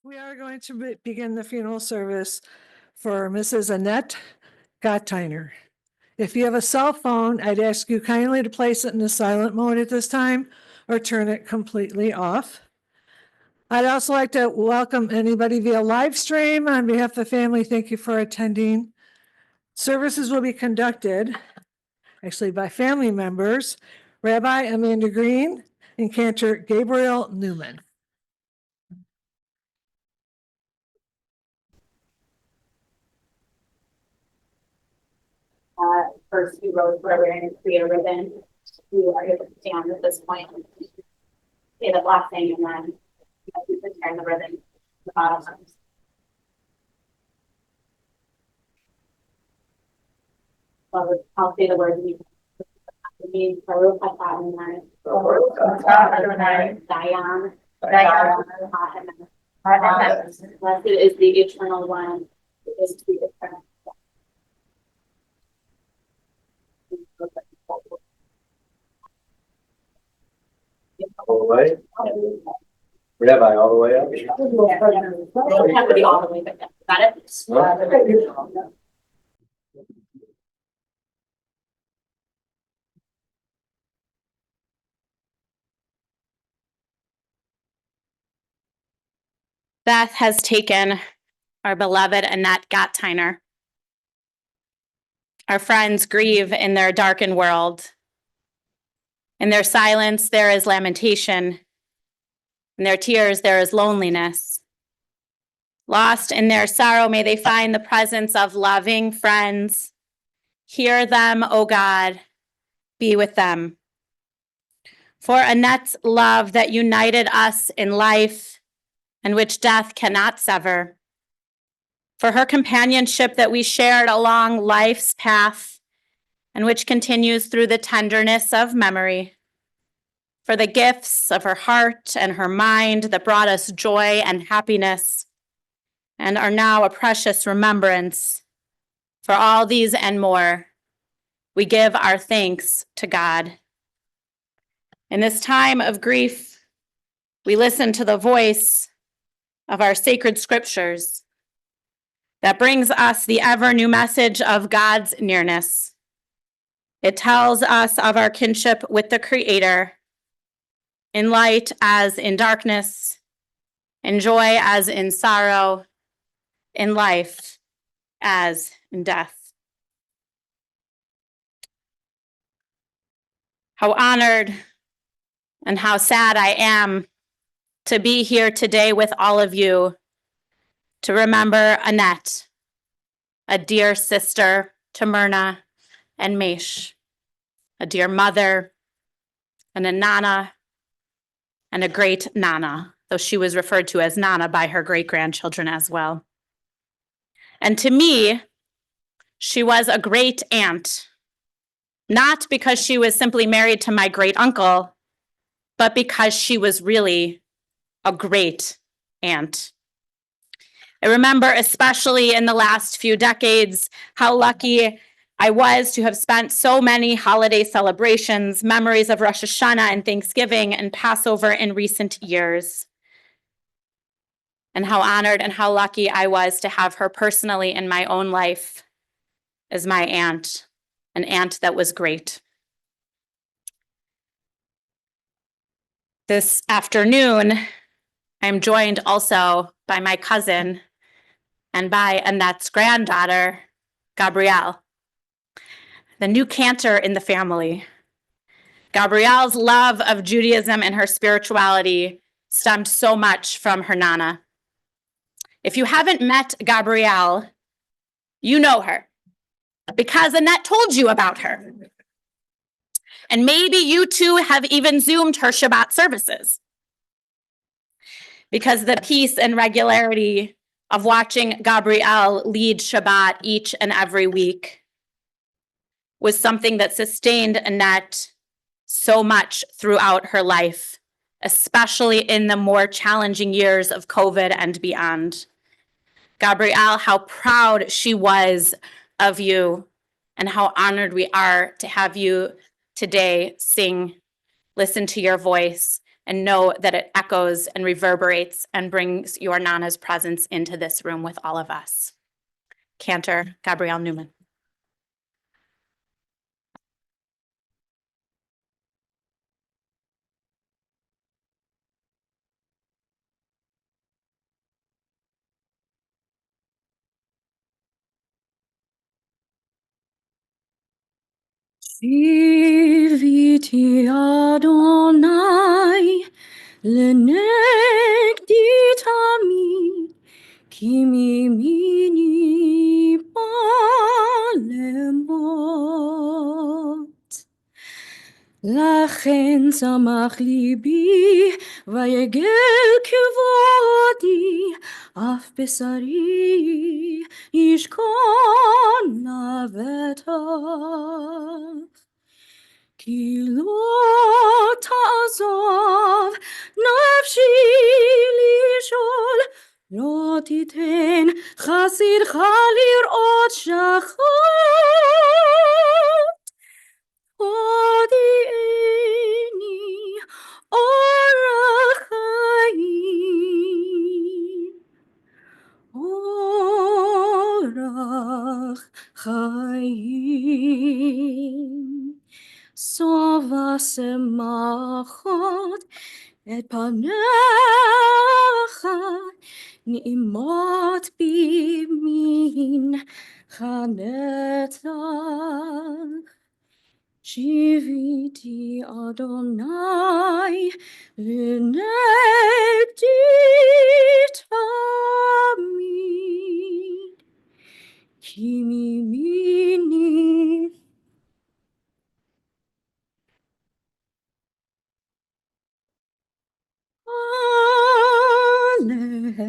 We are going to begin the funeral service for Mrs. Annette Gotteiner. If you have a cell phone, I'd ask you kindly to place it in the silent mode at this time or turn it completely off. I'd also like to welcome anybody via live stream. On behalf of the family, thank you for attending. Services will be conducted actually by family members, Rabbi Amanda Green and Cantor Gabriel Newman. First few rows where we're going to create a ribbon. You are able to stand at this point. Say the last thing, and then you can turn the ribbon to the bottom. I'll say the words. Baruch atah Adonai, Dayan, blessed is the eternal one, who is to be eternal. All the way? Rabbi, all the way up? It doesn't have to be all the way, but got it? Beth has taken our beloved Annette Gotteiner. Our friends grieve in their darkened world. In their silence, there is lamentation. In their tears, there is loneliness. Lost in their sorrow, may they find the presence of loving friends. Hear them, O God, be with them. For Annette's love that united us in life and which death cannot sever. For her companionship that we shared along life's path and which continues through the tenderness of memory. For the gifts of her heart and her mind that brought us joy and happiness and are now a precious remembrance. For all these and more, we give our thanks to God. In this time of grief, we listen to the voice of our sacred scriptures that brings us the ever new message of God's nearness. It tells us of our kinship with the Creator, in light as in darkness, in joy as in sorrow, in life as in death. How honored and how sad I am to be here today with all of you to remember Annette, a dear sister to Myrna and Mesh, a dear mother and a nana and a great nana, though she was referred to as Nana by her great-grandchildren as well. And to me, she was a great aunt, not because she was simply married to my great uncle, but because she was really a great aunt. I remember, especially in the last few decades, how lucky I was to have spent so many holiday celebrations, memories of Rosh Hashanah and Thanksgiving and Passover in recent years. And how honored and how lucky I was to have her personally in my own life as my aunt, an aunt that was great. This afternoon, I'm joined also by my cousin and by Annette's granddaughter, Gabrielle, the new cantor in the family. Gabrielle's love of Judaism and her spirituality stemmed so much from her nana. If you haven't met Gabrielle, you know her because Annette told you about her. And maybe you too have even Zoomed her Shabbat services, because the peace and regularity of watching Gabrielle lead Shabbat each and every week was something that sustained Annette so much throughout her life, especially in the more challenging years of COVID and beyond. Gabrielle, how proud she was of you and how honored we are to have you today sing, listen to your voice, and know that it echoes and reverberates and brings your Nana's presence into this room with all of us. Cantor Gabrielle Newman. Shiviti Adonai lenegdi tamid kimi mini balemot. Lachen samach libi vayegel kivodi af besari yishkon lavetach. Ki lo ta'azov nafshi lishol lo titen chasidcha lir'ot shachot. Hodi'eni orach chaim. Orach chaim. Sova semachot et panecha ni'imot bimin chanetach. Shiviti Adonai lenegdi tamid kimi mini. Aleh.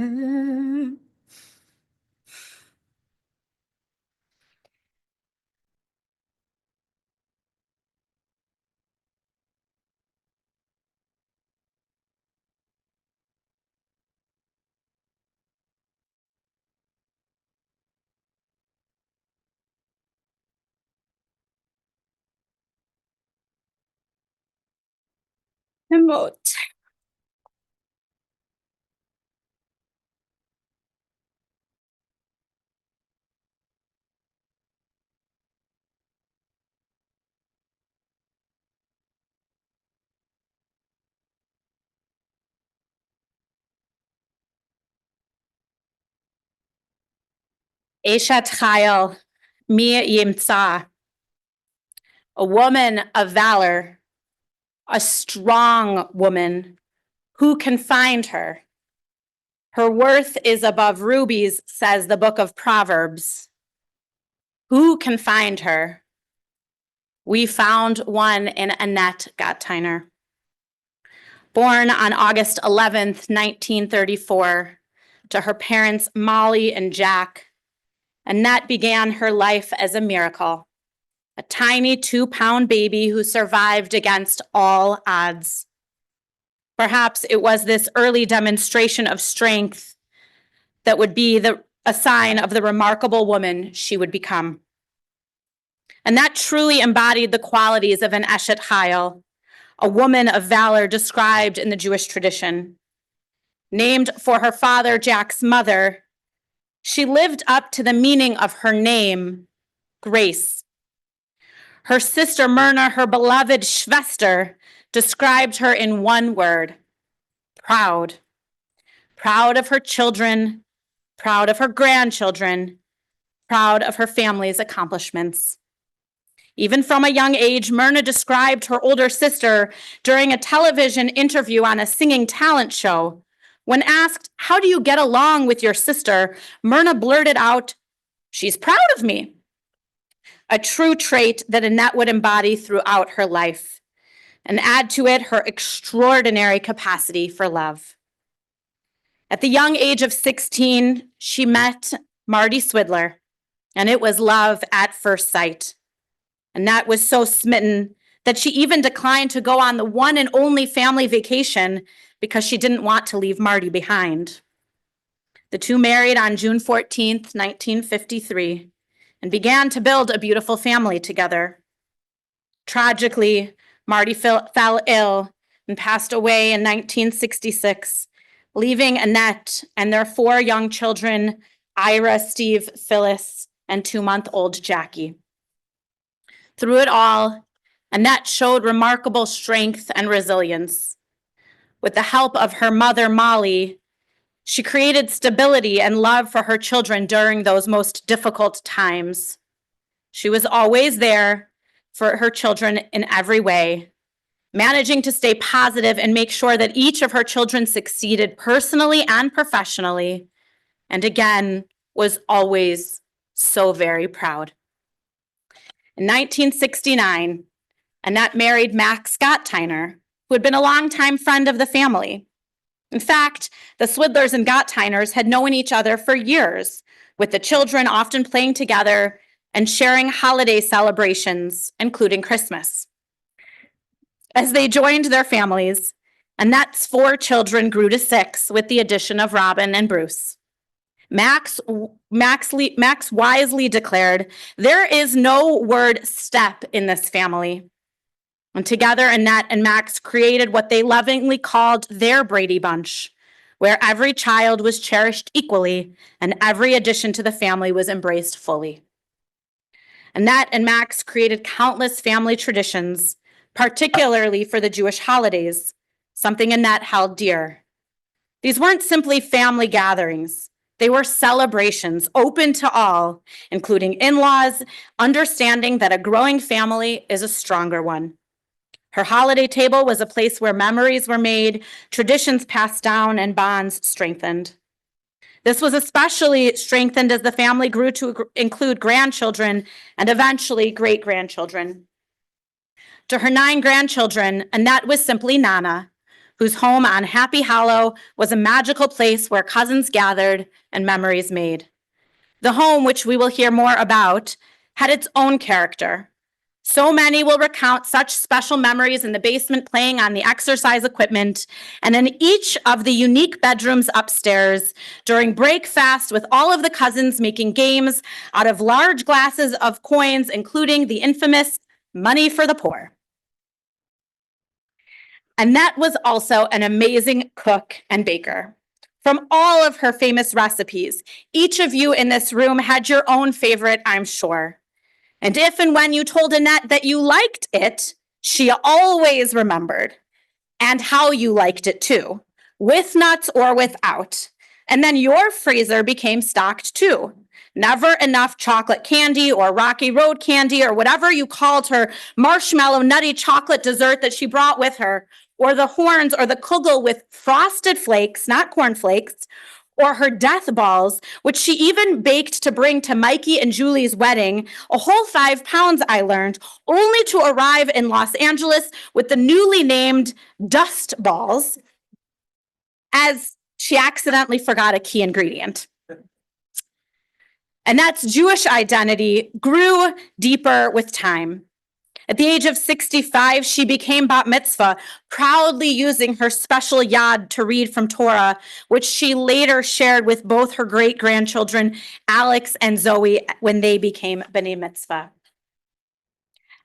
Emote. Eshat Chayil, Mi Yimtza, a woman of valor, a strong woman. Who can find her? Her worth is above rubies, says the book of Proverbs. Who can find her? We found one in Annette Gotteiner. Born on August 11th, 1934, to her parents Molly and Jack, Annette began her life as a miracle, a tiny 2-pound baby who survived against all odds. Perhaps it was this early demonstration of strength that would be a sign of the remarkable woman she would become. And that truly embodied the qualities of an Eshet Chayil, a woman of valor described in the Jewish tradition. Named for her father, Jack's mother, she lived up to the meaning of her name, Grace. Her sister Myrna, her beloved Schwester, described her in one word: proud. Proud of her children, proud of her grandchildren, proud of her family's accomplishments. Even from a young age, Myrna described her older sister during a television interview on a singing talent show. When asked, "How do you get along with your sister?" Myrna blurted out, "She's proud of me." A true trait that Annette would embody throughout her life, and add to it her extraordinary capacity for love. At the young age of 16, she met Marty Swidler, and it was love at first sight. Annette was so smitten that she even declined to go on the one and only family vacation because she didn't want to leave Marty behind. The two married on June 14th, 1953, and began to build a beautiful family together. Tragically, Marty fell ill and passed away in 1966, leaving Annette and their 4 young children, Ira, Steve, Phyllis, and 2-month-old Jackie. Through it all, Annette showed remarkable strength and resilience. With the help of her mother, Molly, she created stability and love for her children during those most difficult times. She was always there for her children in every way, managing to stay positive and make sure that each of her children succeeded personally and professionally, and again, was always so very proud. In 1969, Annette married Max Gotteiner, who had been a longtime friend of the family. In fact, the Swidlers and Gotteiners had known each other for years, with the children often playing together and sharing holiday celebrations, including Christmas. As they joined their families, Annette's 4 children grew to 6 with the addition of Robin and Bruce. Max wisely declared, "There is no word step in this family." And together, Annette and Max created what they lovingly called their Brady Bunch, where every child was cherished equally and every addition to the family was embraced fully. Annette and Max created countless family traditions, particularly for the Jewish holidays, something Annette held dear. These weren't simply family gatherings. They were celebrations open to all, including in-laws, understanding that a growing family is a stronger one. Her holiday table was a place where memories were made, traditions passed down, and bonds strengthened. This was especially strengthened as the family grew to include grandchildren and eventually great-grandchildren. To her 9 grandchildren, Annette was simply Nana, whose home on Happy Hollow was a magical place where cousins gathered and memories made. The home, which we will hear more about, had its own character. So many will recount such special memories in the basement playing on the exercise equipment and in each of the unique bedrooms upstairs during break fast with all of the cousins making games out of large glasses of coins, including the infamous money for the poor. Annette was also an amazing cook and baker. From all of her famous recipes, each of you in this room had your own favorite, I'm sure. And if and when you told Annette that you liked it, she always remembered. And how you liked it too, with nuts or without. And then your freezer became stocked too. Never enough chocolate candy or Rocky Road candy or whatever you called her marshmallow nutty chocolate dessert that she brought with her, or the horns or the kugel with frosted flakes, not cornflakes, or her death balls, which she even baked to bring to Mikey and Julie's wedding, a whole 5 pounds, I learned, only to arrive in Los Angeles with the newly named dust balls, as she accidentally forgot a key ingredient. Annette's Jewish identity grew deeper with time. At the age of 65, she became bat mitzvah, proudly using her special yad to read from Torah, which she later shared with both her great-grandchildren, Alex and Zoe, when they became b'nai mitzvah.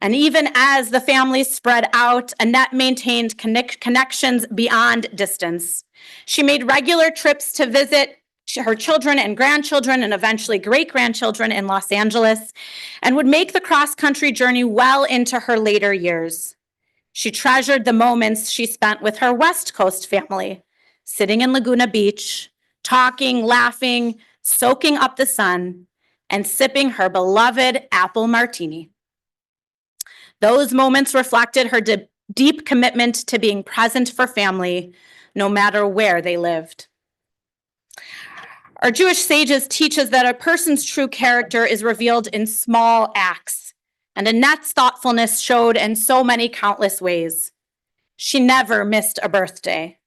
And even as the family spread out, Annette maintained connections beyond distance. She made regular trips to visit her children and grandchildren and eventually great-grandchildren in Los Angeles, and would make the cross-country journey well into her later years. She treasured the moments she spent with her West Coast family, sitting in Laguna Beach, talking, laughing, soaking up the sun, and sipping her beloved apple martini. Those moments reflected her deep commitment to being present for family, no matter where they lived. Our Jewish sages teach us that a person's true character is revealed in small acts, and Annette's thoughtfulness showed in so many countless ways. She never missed a birthday.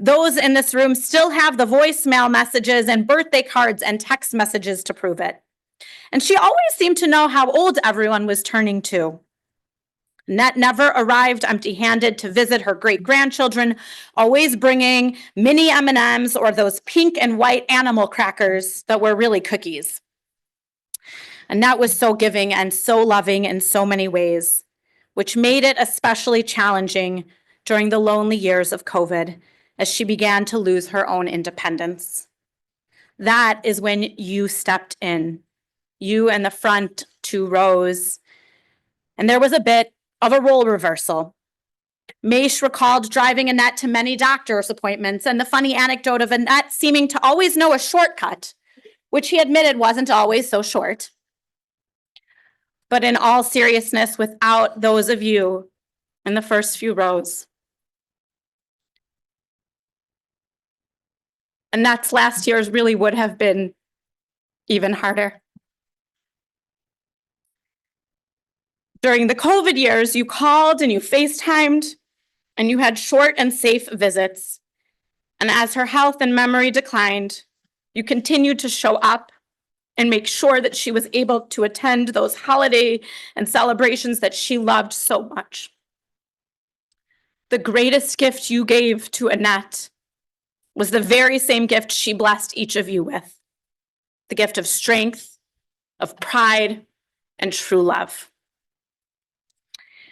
Those in this room still have the voicemail messages and birthday cards and text messages to prove it. And she always seemed to know how old everyone was turning too. Annette never arrived empty-handed to visit her great-grandchildren, always bringing mini M&Ms or those pink and white animal crackers that were really cookies. Annette was so giving and so loving in so many ways, which made it especially challenging during the lonely years of COVID as she began to lose her own independence. That is when you stepped in, you and the front 2 rows, and there was a bit of a role reversal. Maish recalled driving Annette to many doctor's appointments and the funny anecdote of Annette seeming to always know a shortcut, which he admitted wasn't always so short. But in all seriousness, without those of you in the first few rows, Annette's last years really would have been even harder. During the COVID years, you called and you FaceTimed, and you had short and safe visits. And as her health and memory declined, you continued to show up and make sure that she was able to attend those holiday and celebrations that she loved so much. The greatest gift you gave to Annette was the very same gift she blessed each of you with, the gift of strength, of pride, and true love.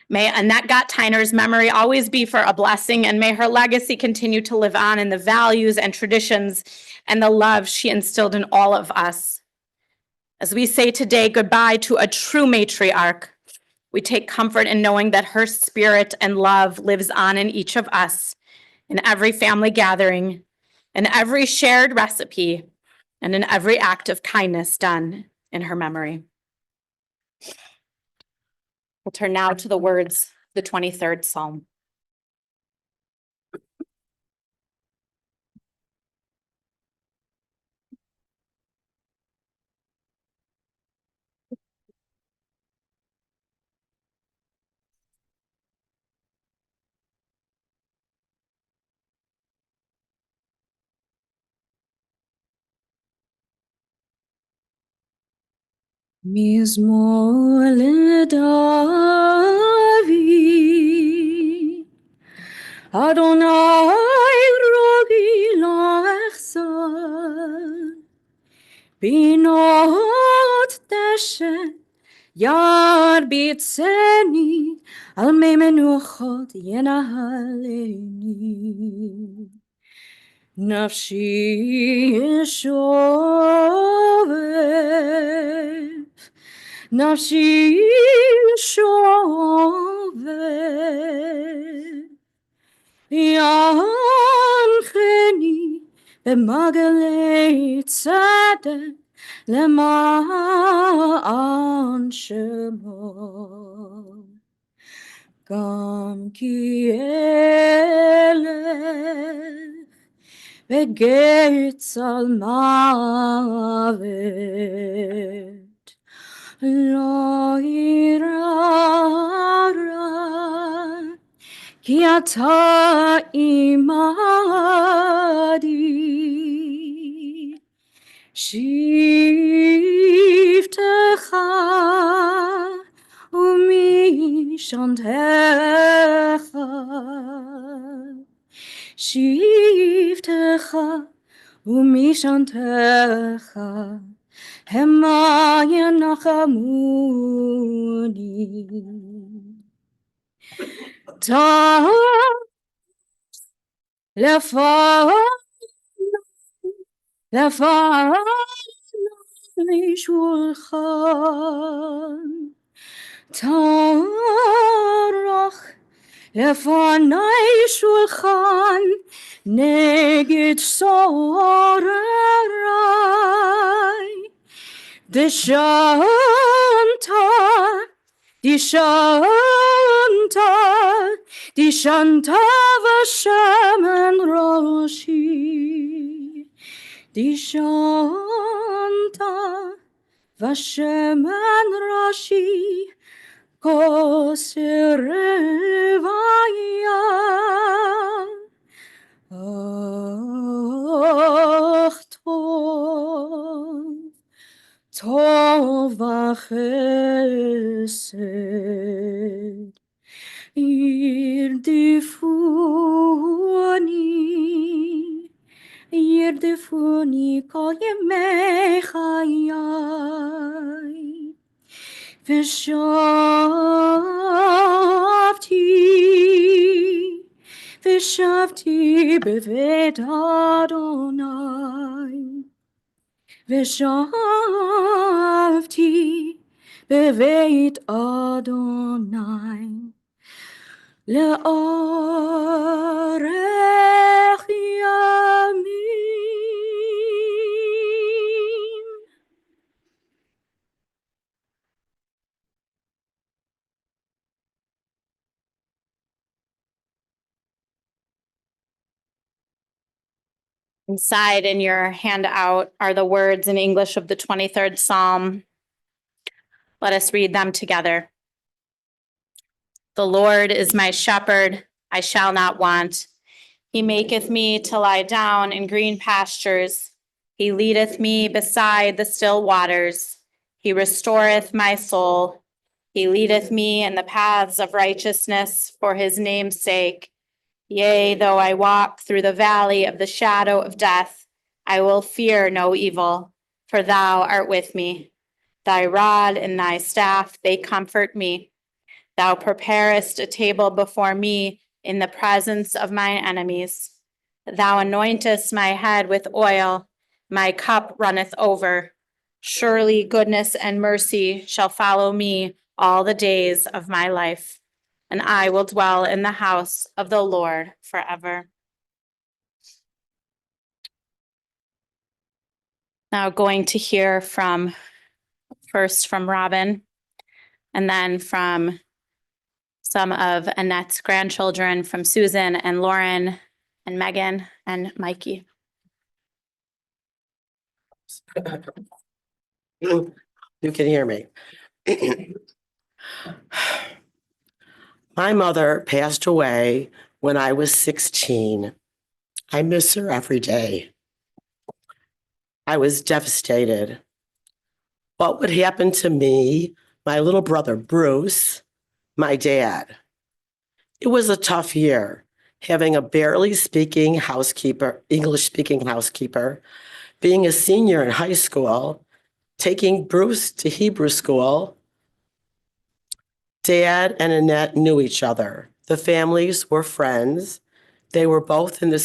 May Annette Gotteiner's memory always be for a blessing, and may her legacy continue to live on in the values and traditions and the love she instilled in all of us. As we say today goodbye to a true matriarch, we take comfort in knowing that her spirit and love lives on in each of us, in every family gathering, in every shared recipe, and in every act of kindness done in her memory. We'll turn now to the words, the 23rd Psalm. מזמור לדוד, אדוני רוגי לחסר, בינות דשא ירביצני, על מי מנוחות ינהלני. נפשי שובב, נפשי שובב, ינחני במעגלי צדק למען שמו. גם כי אלך בגיא צל מוות, לא אירא רע, כי אתה עמדי. שבטך ומשענתך, שבטך ומשענתך, המה ינחמוני. טוב לפני שולחן, טרח לפני שולחן נגד צורריי. דשנת, דשנת, דשנת ושמן ראשי, דשנת ושמן ראשי, כוס רוויה. אך טוב, טוב וחסד ירדפוני, ירדפוני כל ימי חיי. ושבתי וישבתי בבית אדוני, ושבתי בבית אדוני, לאורך ימים. Inside in your handout are the words in English of the 23rd Psalm. Let us read them together. The Lord is my shepherd, I shall not want. He maketh me to lie down in green pastures. He leadeth me beside the still waters. He restoreth my soul. He leadeth me in the paths of righteousness for his name's sake. Yea, though I walk through the valley of the shadow of death, I will fear no evil, for thou art with me. Thy rod and thy staff, they comfort me. Thou preparest a table before me in the presence of mine enemies. Thou anointest my head with oil, my cup runneth over. Surely goodness and mercy shall follow me all the days of my life, and I will dwell in the house of the Lord forever. Now going to hear first from Robin, and then from some of Annette's grandchildren, from Susan and Lauren and Megan and Mikey. You can hear me. My mother passed away when I was 16. I miss her every day. I was devastated. What would happen to me, my little brother Bruce, my dad? It was a tough year, having a barely speaking housekeeper, English-speaking housekeeper, being a senior in high school, taking Bruce to Hebrew school. Dad and Annette knew each other. The families were friends. They were both in the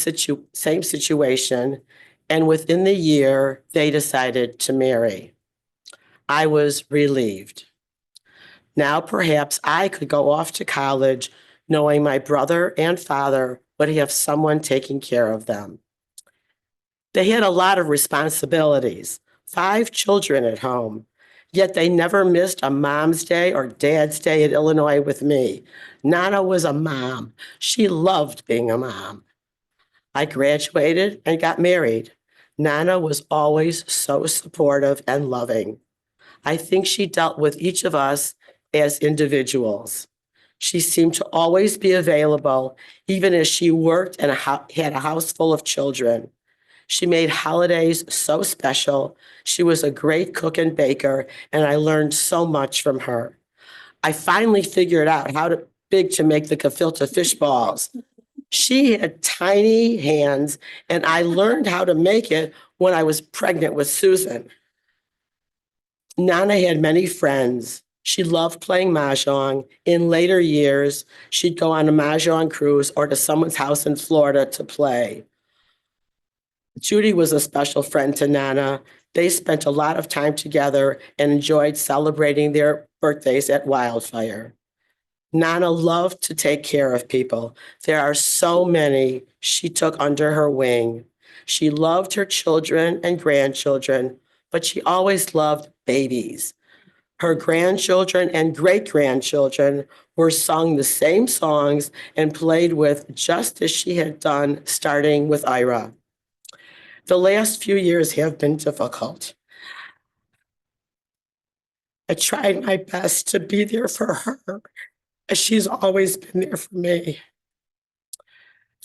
same situation, and within the year, they decided to marry. I was relieved. Now perhaps I could go off to college knowing my brother and father would have someone taking care of them. They had a lot of responsibilities, 5 children at home, yet they never missed a mom's day or dad's day in Illinois with me. Nana was a mom. She loved being a mom. I graduated and got married. Nana was always so supportive and loving. I think she dealt with each of us as individuals. She seemed to always be available, even as she worked and had a house full of children. She made holidays so special. She was a great cook and baker, and I learned so much from her. I finally figured out how big to make the gefilte fish balls. She had tiny hands, and I learned how to make it when I was pregnant with Susan. Nana had many friends. She loved playing mahjong. In later years, she'd go on a mahjong cruise or to someone's house in Florida to play. Judy was a special friend to Nana. They spent a lot of time together and enjoyed celebrating their birthdays at Wildfire. Nana loved to take care of people. There are so many she took under her wing. She loved her children and grandchildren, but she always loved babies. Her grandchildren and great-grandchildren were sung the same songs and played with just as she had done, starting with Ira. The last few years have been difficult. I tried my best to be there for her, as she's always been there for me.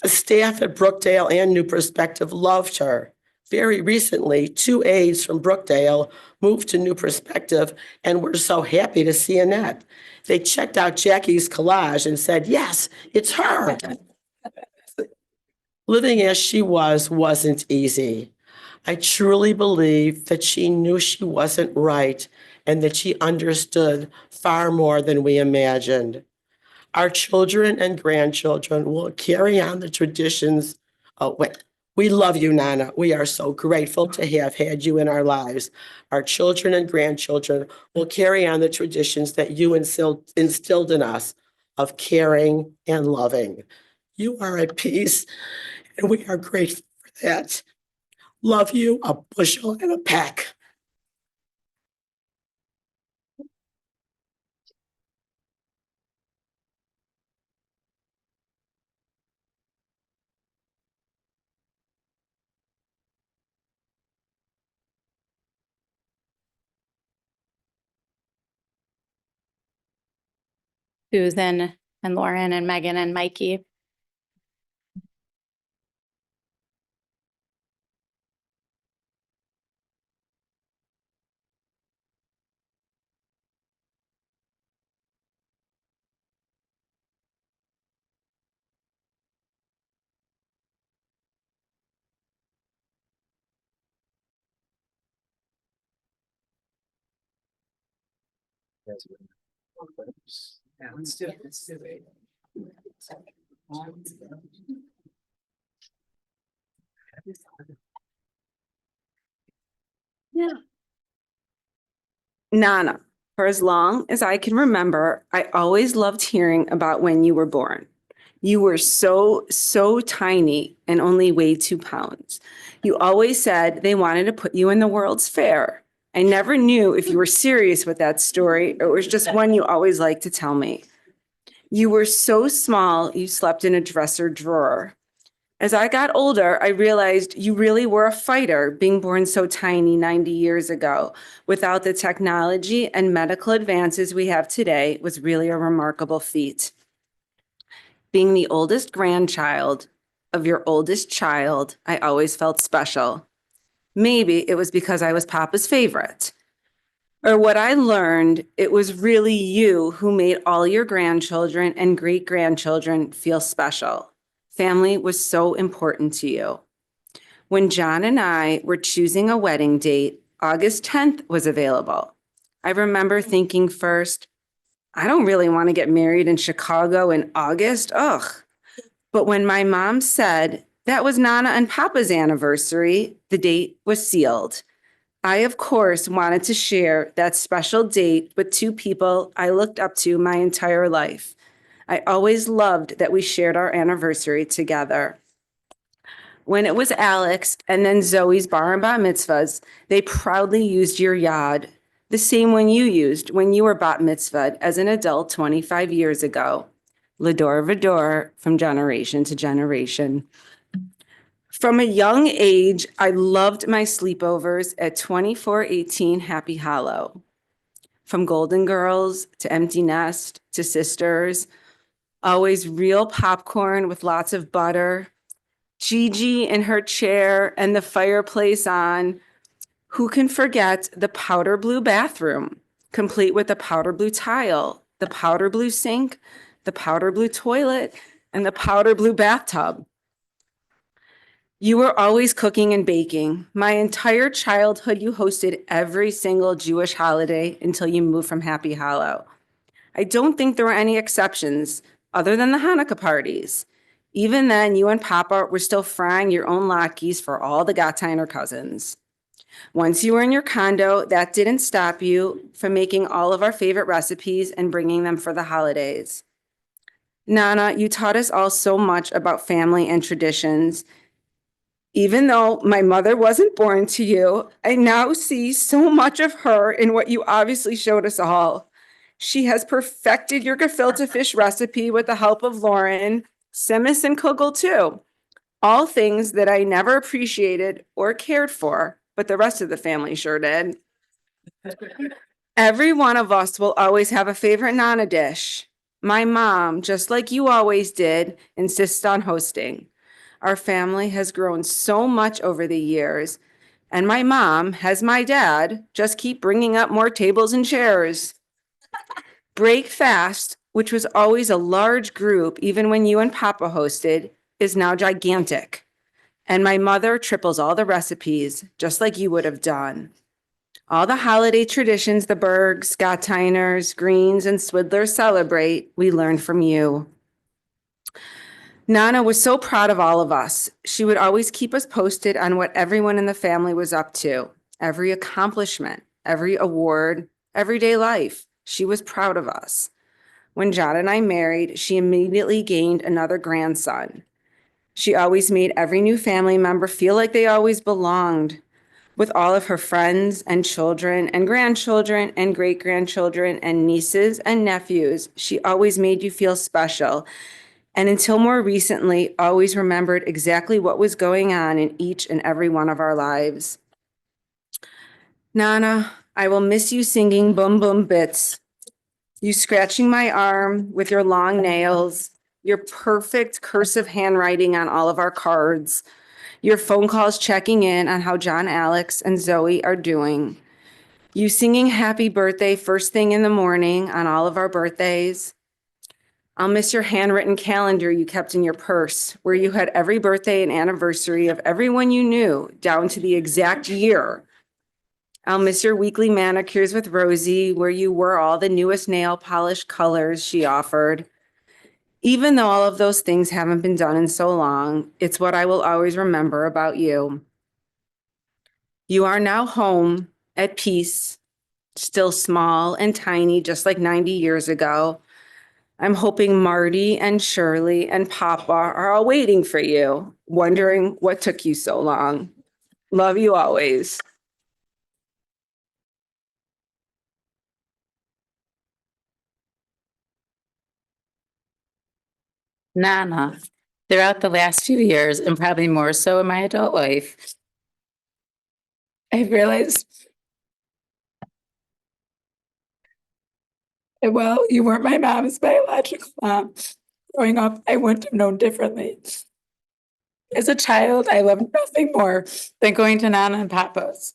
The staff at Brookdale and New Perspective loved her. Very recently, 2 aides from Brookdale moved to New Perspective and were so happy to see Annette. They checked out Jackie's collage and said, "Yes, it's her." Living as she wasn't easy. I truly believe that she knew she wasn't right and that she understood far more than we imagined. Our children and grandchildren will carry on the traditions. We love you, Nana. We are so grateful to have had you in our lives. Our children and grandchildren will carry on the traditions that you instilled in us of caring and loving. You are at peace, and we are grateful for that. Love you a bushel and a peck. Susan and Lauren and Megan and Mikey. Yeah, let's do it. Let's do it. Nana, for as long as I can remember, I always loved hearing about when you were born. You were so tiny and only weighed 2 pounds. You always said they wanted to put you in the World's Fair. I never knew if you were serious with that story or it was just one you always liked to tell me. You were so small, you slept in a dresser drawer. As I got older, I realized you really were a fighter, being born so tiny 90 years ago. Without the technology and medical advances we have today was really a remarkable feat. Being the oldest grandchild of your oldest child, I always felt special. Maybe it was because I was Papa's favorite. Or what I learned, it was really you who made all your grandchildren and great-grandchildren feel special. Family was so important to you. When John and I were choosing a wedding date, August 10th was available. I remember thinking first, I don't really want to get married in Chicago in August. Ugh. But when my mom said that was Nana and Papa's anniversary, the date was sealed. I, of course, wanted to share that special date with 2 people I looked up to my entire life. I always loved that we shared our anniversary together. When it was Alex and then Zoe's bar and bat mitzvahs, they proudly used your yad, the same one you used when you were bat mitzvahed as an adult 25 years ago. L'dor v'dor, from generation to generation. From a young age, I loved my sleepovers at 2418 Happy Hollow. From Golden Girls to Empty Nest to Sisters, always real popcorn with lots of butter, Gigi in her chair and the fireplace on. Who can forget the powder blue bathroom, complete with the powder blue tile, the powder blue sink, the powder blue toilet, and the powder blue bathtub? You were always cooking and baking. My entire childhood, you hosted every single Jewish holiday until you moved from Happy Hollow. I don't think there were any exceptions other than the Hanukkah parties. Even then, you and Papa were still frying your own latkes for all the Gotteiner cousins. Once you were in your condo, that didn't stop you from making all of our favorite recipes and bringing them for the holidays. Nana, you taught us all so much about family and traditions. Even though my mother wasn't born to you, I now see so much of her in what you obviously showed us all. She has perfected your gefilte fish recipe with the help of Lauren, Simis, and Kugel too. All things that I never appreciated or cared for, but the rest of the family sure did. Every one of us will always have a favorite Nana dish. My mom, just like you always did, insists on hosting. Our family has grown so much over the years, and my mom has my dad just keep bringing up more tables and chairs. Break Fast, which was always a large group, even when you and Papa hosted, is now gigantic. And my mother triples all the recipes, just like you would have done. All the holiday traditions the Bergs, Gotteiners, Greens, and Swidlers celebrate, we learned from you. Nana was so proud of all of us. She would always keep us posted on what everyone in the family was up to, every accomplishment, every award, everyday life. She was proud of us. When John and I married, she immediately gained another grandson. She always made every new family member feel like they always belonged. With all of her friends and children and grandchildren and great-grandchildren and nieces and nephews, she always made you feel special. And until more recently, always remembered exactly what was going on in each and every one of our lives. Nana, I will miss you singing Boom Boom Bits, you scratching my arm with your long nails, your perfect cursive handwriting on all of our cards, your phone calls checking in on how John, Alex, and Zoe are doing, you singing happy birthday first thing in the morning on all of our birthdays. I'll miss your handwritten calendar you kept in your purse, where you had every birthday and anniversary of everyone you knew, down to the exact year. I'll miss your weekly manicures with Rosie, where you wore all the newest nail polish colors she offered. Even though all of those things haven't been done in so long, it's what I will always remember about you. You are now home, at peace, still small and tiny, just like 90 years ago. I'm hoping Marty and Shirley and Papa are all waiting for you, wondering what took you so long. Love you always. Nana, throughout the last few years, and probably more so in my adult life, I've realized that while you weren't my mom's biological mom, growing up, I wouldn't have known differently. As a child, I loved nothing more than going to Nana and Papa's.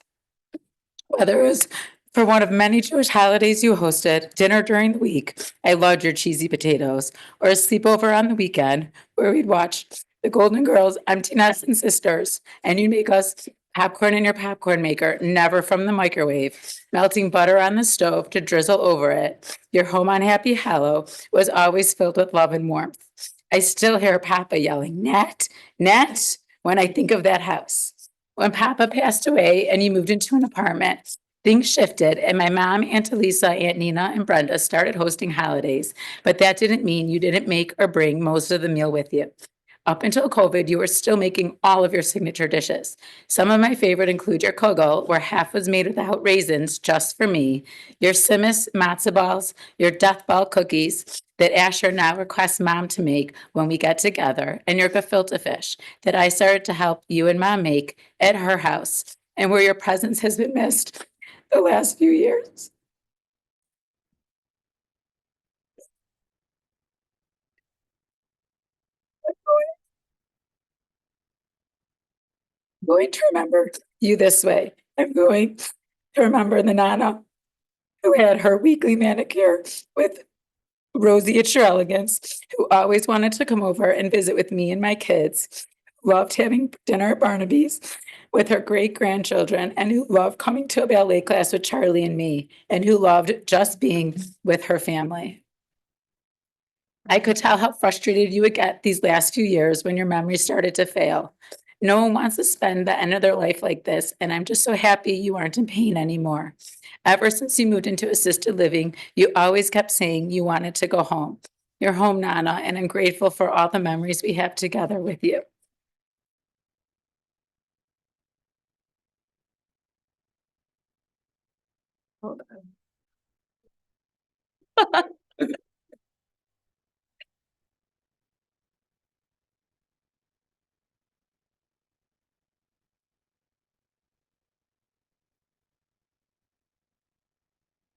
Whether it was for one of many Jewish holidays you hosted, dinner during the week, I loved your cheesy potatoes, or a sleepover on the weekend where we'd watch the Golden Girls, Empty Nest and Sisters, and you'd make us popcorn in your popcorn maker, never from the microwave, melting butter on the stove to drizzle over it. Your home on Happy Hollow was always filled with love and warmth. I still hear Papa yelling, "Nat, Nat," when I think of that house. When Papa passed away and you moved into an apartment, things shifted and my mom, Aunt Elisa, Aunt Nina, and Brenda started hosting holidays, but that didn't mean you didn't make or bring most of the meal with you. Up until COVID, you were still making all of your signature dishes. Some of my favorite include your kugel, where half was made without raisins just for me, your Simmis matzo balls, your death ball cookies that Asher now requests Mom to make when we get together, and your gefilte fish that I started to help you and Mom make at her house, and where your presence has been missed the last few years. I'm going to remember you this way. I'm going to remember the Nana who had her weekly manicure with Rosie at Your Elegance, who always wanted to come over and visit with me and my kids, who loved having dinner at Barnaby's with her great-grandchildren, and who loved coming to a ballet class with Charlie and me, and who loved just being with her family. I could tell how frustrated you would get these last few years when your memory started to fail. No one wants to spend the end of their life like this, and I'm just so happy you aren't in pain anymore. Ever since you moved into assisted living, you always kept saying you wanted to go home. You're home, Nana, and I'm grateful for all the memories we have together with you.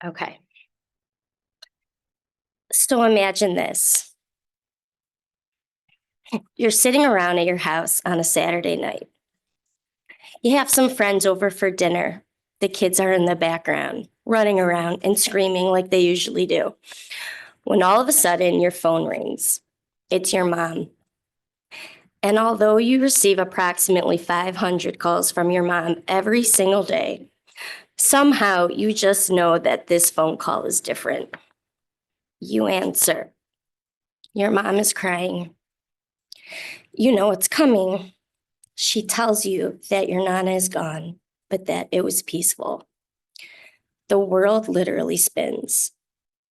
Okay. So imagine this. You're sitting around at your house on a Saturday night. You have some friends over for dinner. The kids are in the background, running around and screaming like they usually do. When all of a sudden your phone rings, it's your mom. And although you receive approximately 500 calls from your mom every single day, Somehow you just know that this phone call is different. You answer. Your mom is crying. You know it's coming. She tells you that your Nana is gone, but that it was peaceful. The world literally spins.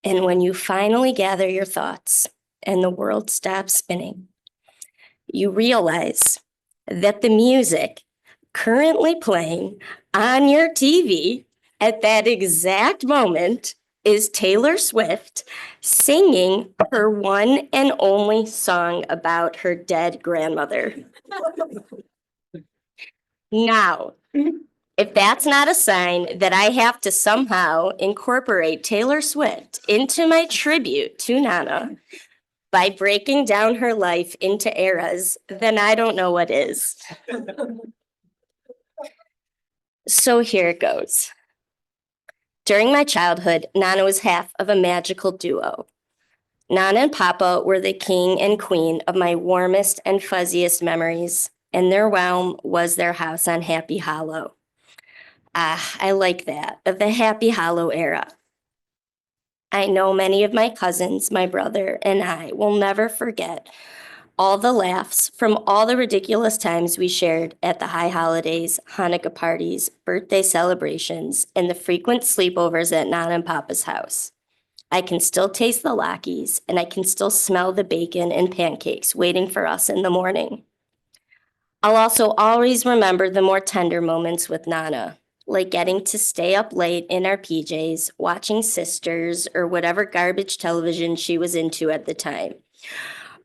And when you finally gather your thoughts and the world stops spinning, you realize that the music currently playing on your TV at that exact moment is Taylor Swift singing her one and only song about her dead grandmother. Now, if that's not a sign that I have to somehow incorporate Taylor Swift into my tribute to Nana by breaking down her life into eras, then I don't know what is. So here it goes. During my childhood, Nana was half of a magical duo. Nana and Papa were the king and queen of my warmest and fuzziest memories, and their realm was their house on Happy Hollow. Ah, I like that, of the Happy Hollow era. I know many of my cousins, my brother, and I will never forget all the laughs from all the ridiculous times we shared at the high holidays, Hanukkah parties, birthday celebrations, and the frequent sleepovers at Nana and Papa's house. I can still taste the Lockies, and I can still smell the bacon and pancakes waiting for us in the morning. I'll also always remember the more tender moments with Nana, like getting to stay up late in our PJs, watching Sisters or whatever garbage television she was into at the time.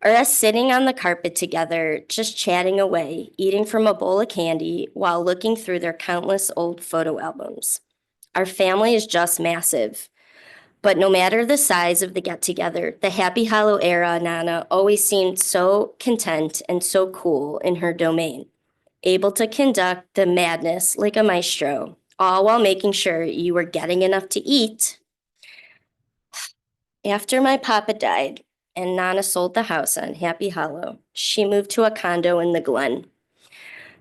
Or us sitting on the carpet together, just chatting away, eating from a bowl of candy while looking through their countless old photo albums. Our family is just massive. But no matter the size of the get-together, the Happy Hollow era Nana always seemed so content and so cool in her domain, able to conduct the madness like a maestro, all while making sure you were getting enough to eat. After my papa died and Nana sold the house on Happy Hollow, she moved to a condo in the Glen.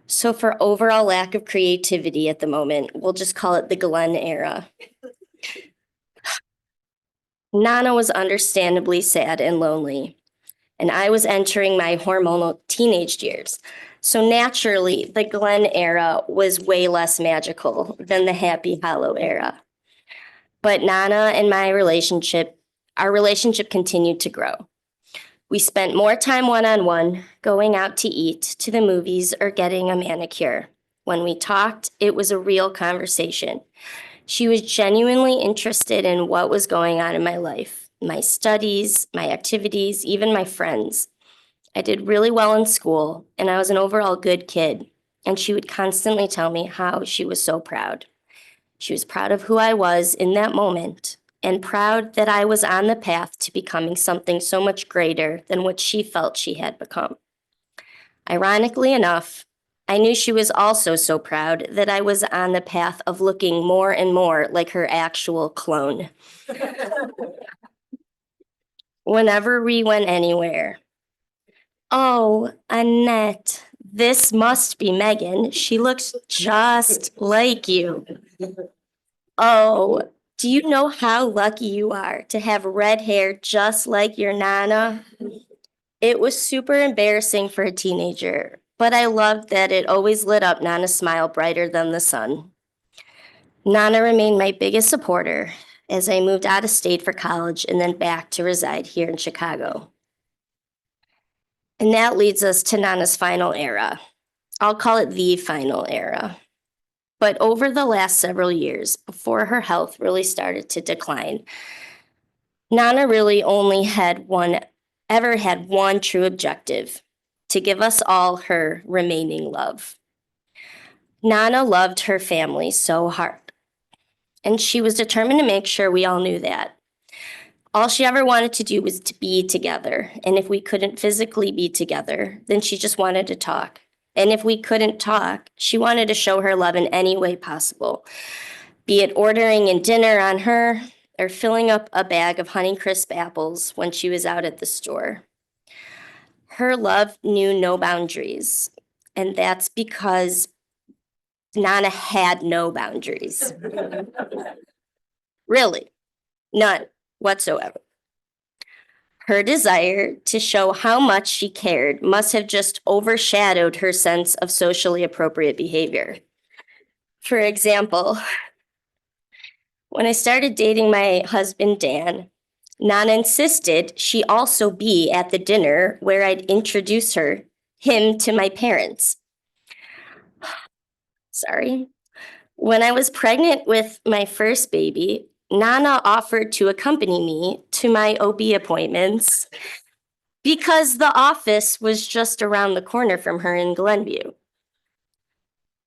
So for overall lack of creativity at the moment, we'll just call it the Glen era. Nana was understandably sad and lonely, and I was entering my hormonal teenage years. So naturally, the Glen era was way less magical than the Happy Hollow era. But Nana and our relationship continued to grow. We spent more time one-on-one, going out to eat, to the movies, or getting a manicure. When we talked, it was a real conversation. She was genuinely interested in what was going on in my life, my studies, my activities, even my friends. I did really well in school, and I was an overall good kid, and she would constantly tell me how she was so proud. She was proud of who I was in that moment, and proud that I was on the path to becoming something so much greater than what she felt she had become. Ironically enough, I knew she was also so proud that I was on the path of looking more and more like her actual clone. Whenever we went anywhere, "Oh, Annette, this must be Megan. She looks just like you. Oh, do you know how lucky you are to have red hair just like your Nana?" It was super embarrassing for a teenager, but I loved that it always lit up Nana's smile brighter than the sun. Nana remained my biggest supporter as I moved out of state for college and then back to reside here in Chicago. And that leads us to Nana's final era. I'll call it the final era. But over the last several years, before her health really started to decline, Nana really ever had one true objective: to give us all her remaining love. Nana loved her family so hard, and she was determined to make sure we all knew that. All she ever wanted to do was to be together, and if we couldn't physically be together, then she just wanted to talk. And if we couldn't talk, she wanted to show her love in any way possible, be it ordering in dinner on her or filling up a bag of Honeycrisp apples when she was out at the store. Her love knew no boundaries, and that's because Nana had no boundaries. Really, none whatsoever. Her desire to show how much she cared must have just overshadowed her sense of socially appropriate behavior. For example, when I started dating my husband, Dan, Nana insisted she also be at the dinner where I'd introduce him to my parents. Sorry. When I was pregnant with my first baby, Nana offered to accompany me to my OB appointments because the office was just around the corner from her in Glenview.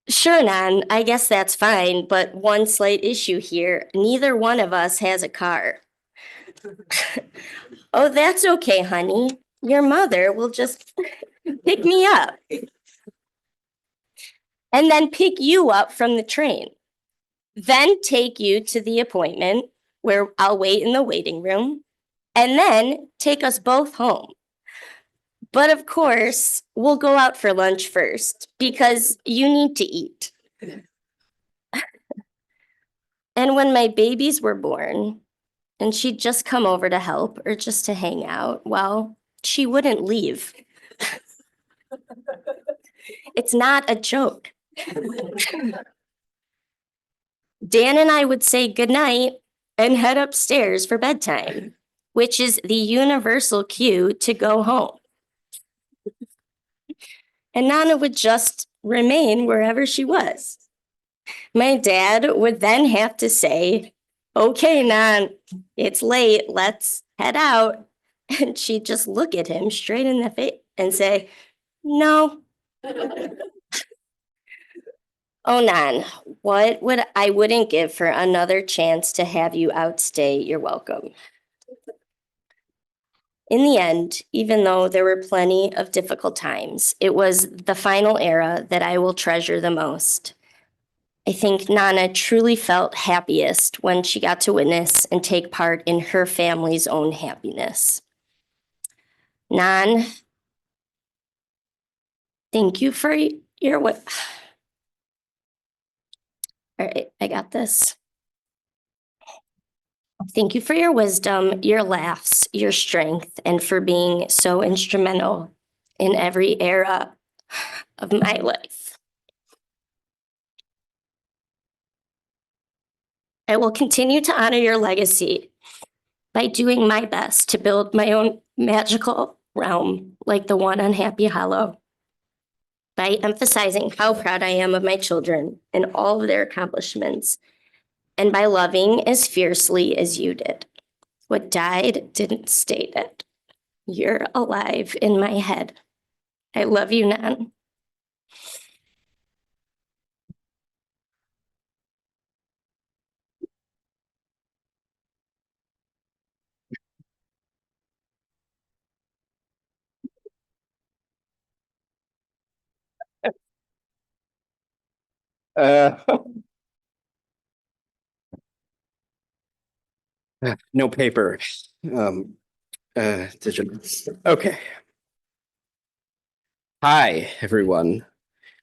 Sure, Nan, I guess that's fine, but one slight issue here. Neither one of us has a car. Oh, that's okay, honey. Your mother will just pick me up and then pick you up from the train. Then take you to the appointment where I'll wait in the waiting room and then take us both home. But of course, we'll go out for lunch first because you need to eat. And when my babies were born and she'd just come over to help or just to hang out, well, she wouldn't leave. It's not a joke. Dan and I would say goodnight and head upstairs for bedtime, which is the universal cue to go home. And Nana would just remain wherever she was. My dad would then have to say, okay, Nan, it's late, let's head out. And she'd just look at him straight in the face and say, no. Oh, Nan, I wouldn't give for another chance to have you outstay your welcome. In the end, even though there were plenty of difficult times, it was the final era that I will treasure the most. I think Nana truly felt happiest when she got to witness and take part in her family's own happiness. Nan, thank you for your All right, I got this. Thank you for your wisdom, your laughs, your strength, and for being so instrumental in every era of my life. I will continue to honor your legacy by doing my best to build my own magical realm like the one on Happy Hollow, by emphasizing how proud I am of my children and all of their accomplishments, and by loving as fiercely as you did. What died didn't stay dead. You're alive in my head. I love you, Nan. Uh, no paper. Digital. Okay. Hi, everyone.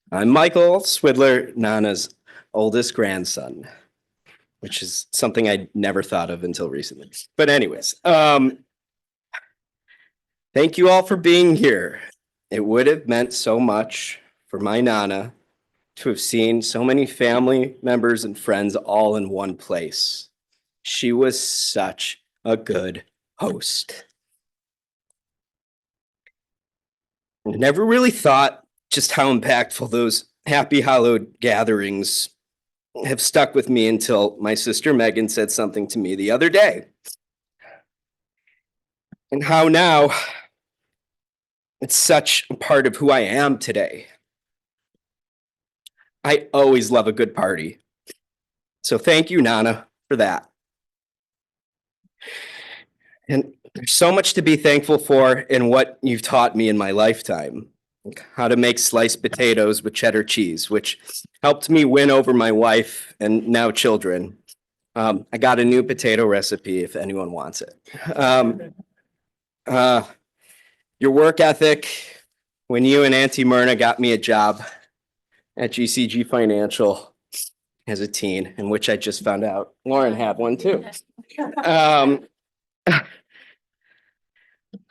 I'm Michael Swidler, Nana's oldest grandson, which is something I never thought of until recently. But anyways, thank you all for being here. It would have meant so much for my Nana to have seen so many family members and friends all in one place. She was such a good host. I never really thought just how impactful those Happy Hallowed gatherings have stuck with me until my sister Megan said something to me the other day. And how now it's such a part of who I am today. I always love a good party. So thank you, Nana, for that. And there's so much to be thankful for in what you've taught me in my lifetime. Like how to make sliced potatoes with cheddar cheese, which helped me win over my wife and now children. I got a new potato recipe if anyone wants it. Your work ethic, when you and Auntie Myrna got me a job at GCG Financial as a teen, in which I just found out Lauren had one too.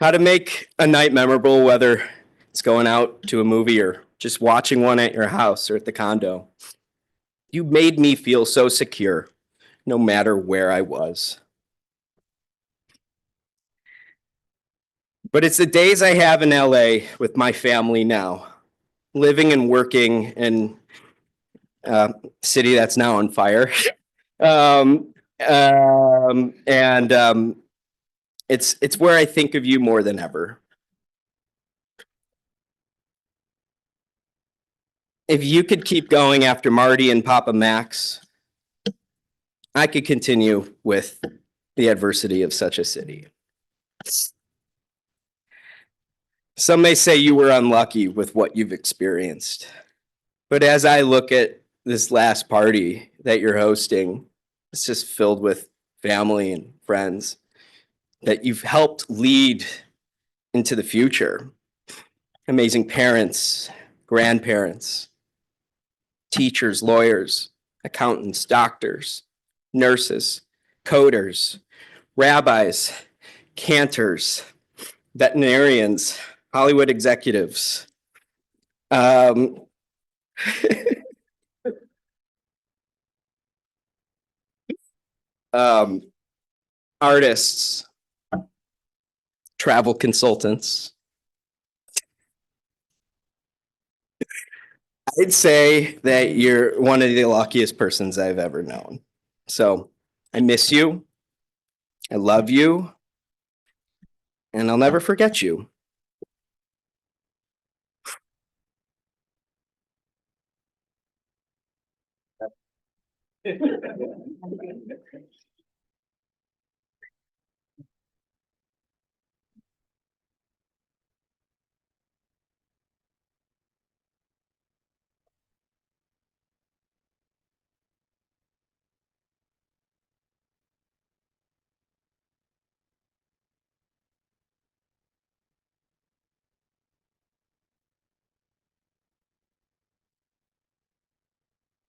How to make a night memorable, whether it's going out to a movie or just watching one at your house or at the condo. You made me feel so secure, no matter where I was. But it's the days I have in LA with my family now, living and working in a city that's now on fire. It's where I think of you more than ever. If you could keep going after Marty and Papa Max, I could continue with the adversity of such a city. Some may say you were unlucky with what you've experienced. But as I look at this last party that you're hosting, it's just filled with family and friends that you've helped lead into the future. Amazing parents, grandparents, teachers, lawyers, accountants, doctors, nurses, coders, rabbis, cantors, veterinarians, Hollywood executives. Artists, travel consultants. I'd say that you're one of the luckiest persons I've ever known. So I miss you. I love you. And I'll never forget you.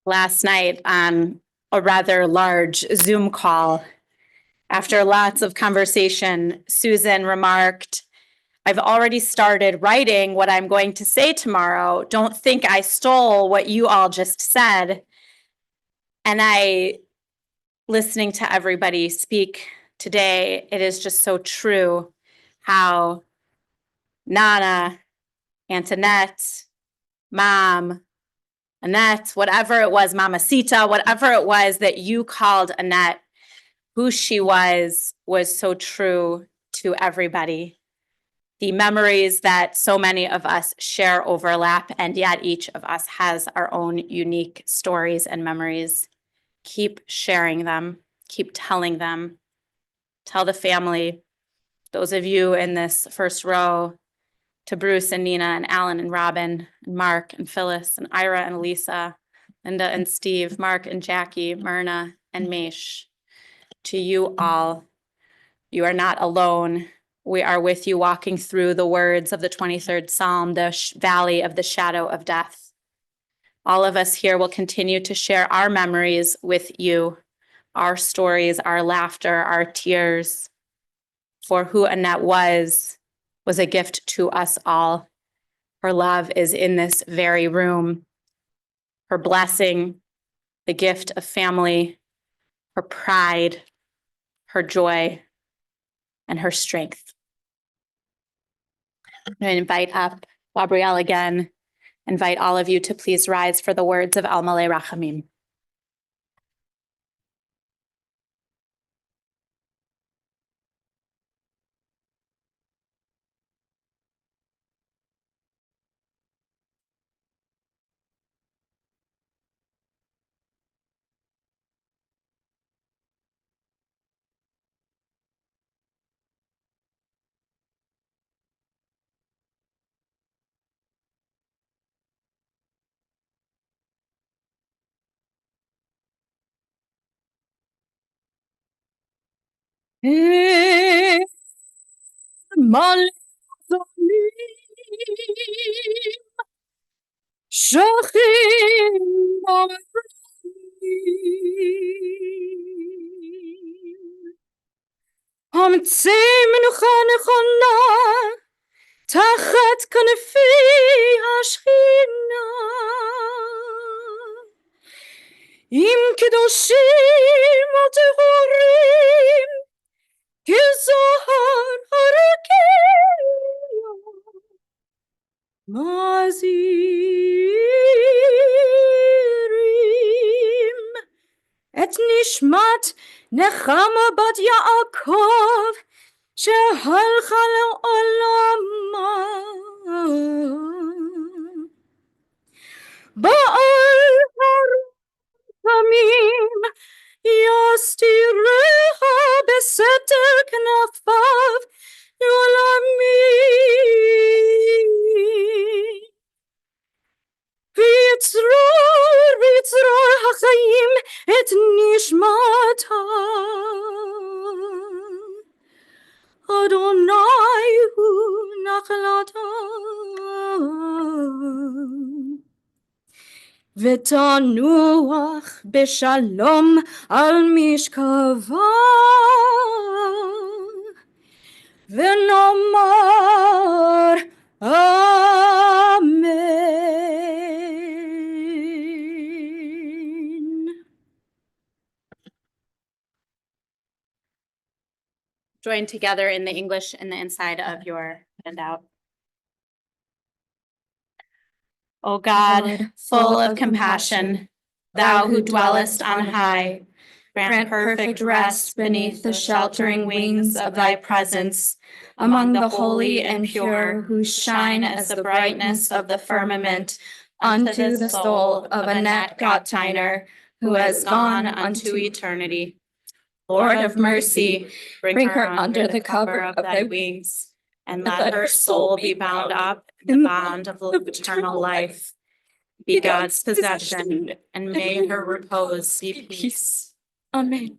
Last night on a rather large Zoom call, after lots of conversation, Susan remarked, "I've already started writing what I'm going to say tomorrow. Don't think I stole what you all just said." And listening to everybody speak today, it is just so true how Nana, Antoinette, Mom, Annette, whatever it was, Mamacita, whatever it was that you called Annette, who she was so true to everybody. The memories that so many of us share overlap, and yet each of us has our own unique stories and memories. Keep sharing them, keep telling them. Tell the family, those of you in this first row, to Bruce and Nina and Alan and Robin and Mark and Phyllis and Ira and Lisa, Linda and Steve, Mark and Jackie, Myrna and Maish. To you all, you are not alone. We are with you walking through the words of the 23rd Psalm, the valley of the shadow of death. All of us here will continue to share our memories with you, our stories, our laughter, our tears. For who Annette was a gift to us all. Her love is in this very room. Her blessing, the gift of family, her pride, her joy, and her strength. I'm going to invite up Gabrielle again. Invite all of you to please rise for the words of Al Malei Rachamim. שוכין המצא מנוחה נכונה תחת כנפי השכינה. עם קדושים וטהורים כזוהר הרקיע. מזהירים את נשמת נחמה בת יעקב שהלכה לעולמה. בעל הרחמים יסתיריה בסתר כנפיו לעולמים. ויצרור החיים את נשמתה. אדוני הוא נחלתה. ותנוח בשלום על משכבה. ונאמר אמן. Join together in the English in the inside of your handout. O God, full of compassion, thou who dwellest on high, grant perfect rest beneath the sheltering wings of thy presence among the holy and pure who shine as the brightness of the firmament unto the soul of Annette Gotteiner, who has gone unto eternity. Lord of mercy, bring her under the cover of thy wings, and let her soul be bound up in the bond of eternal life. Be God's possession, and may her repose be peace. Amen.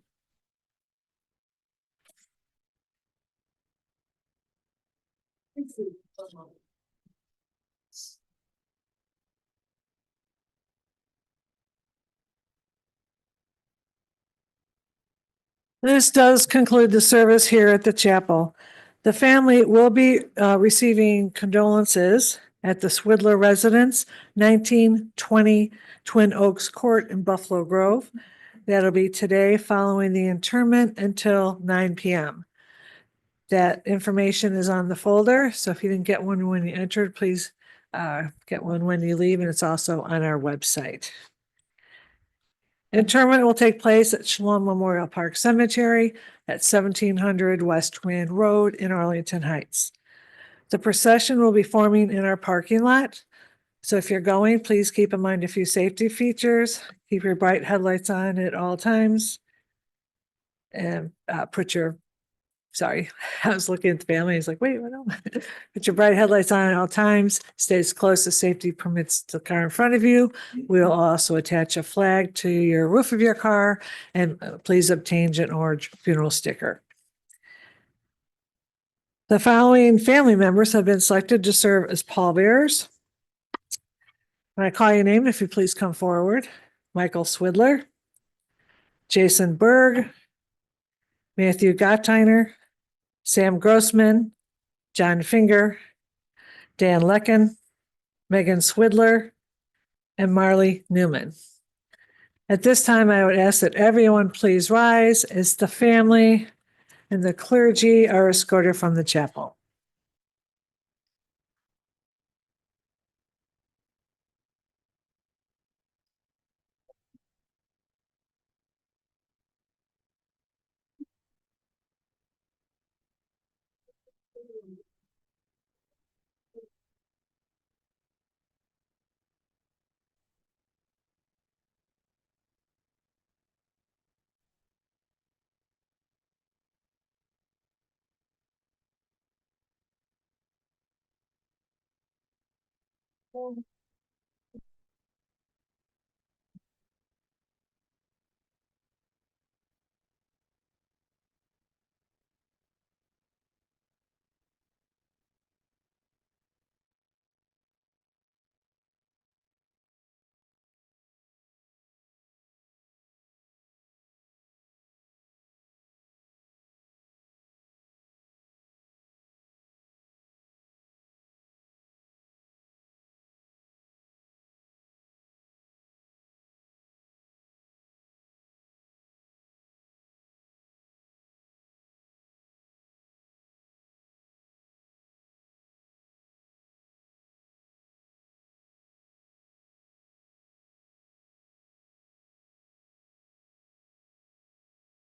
This does conclude the service here at the chapel. The family will be receiving condolences at the Swidler residence, 1920 Twin Oaks Court in Buffalo Grove. That'll be today following the interment until 9 p.m. That information is on the folder, so if you didn't get one when you entered, please get one when you leave, and it's also on our website. Interment will take place at Shalom Memorial Park Cemetery at 1700 West Twin Road in Arlington Heights. The procession will be forming in our parking lot. So if you're going, please keep in mind a few safety features. Keep your bright headlights on at all times. And I was looking at the family. He's like, wait, what? Put your bright headlights on at all times. Stay as close as safety permits to the car in front of you. We'll also attach a flag to your roof of your car, and please obtain an orange funeral sticker. The following family members have been selected to serve as pallbearers. When I call your name, if you please come forward. Michael Swidler, Jason Berg, Matthew Gotteiner, Sam Grossman, John Finger, Dan Lecken, Megan Swidler, and Marley Newman. At this time, I would ask that everyone please rise as the family and the clergy are escorted from the chapel.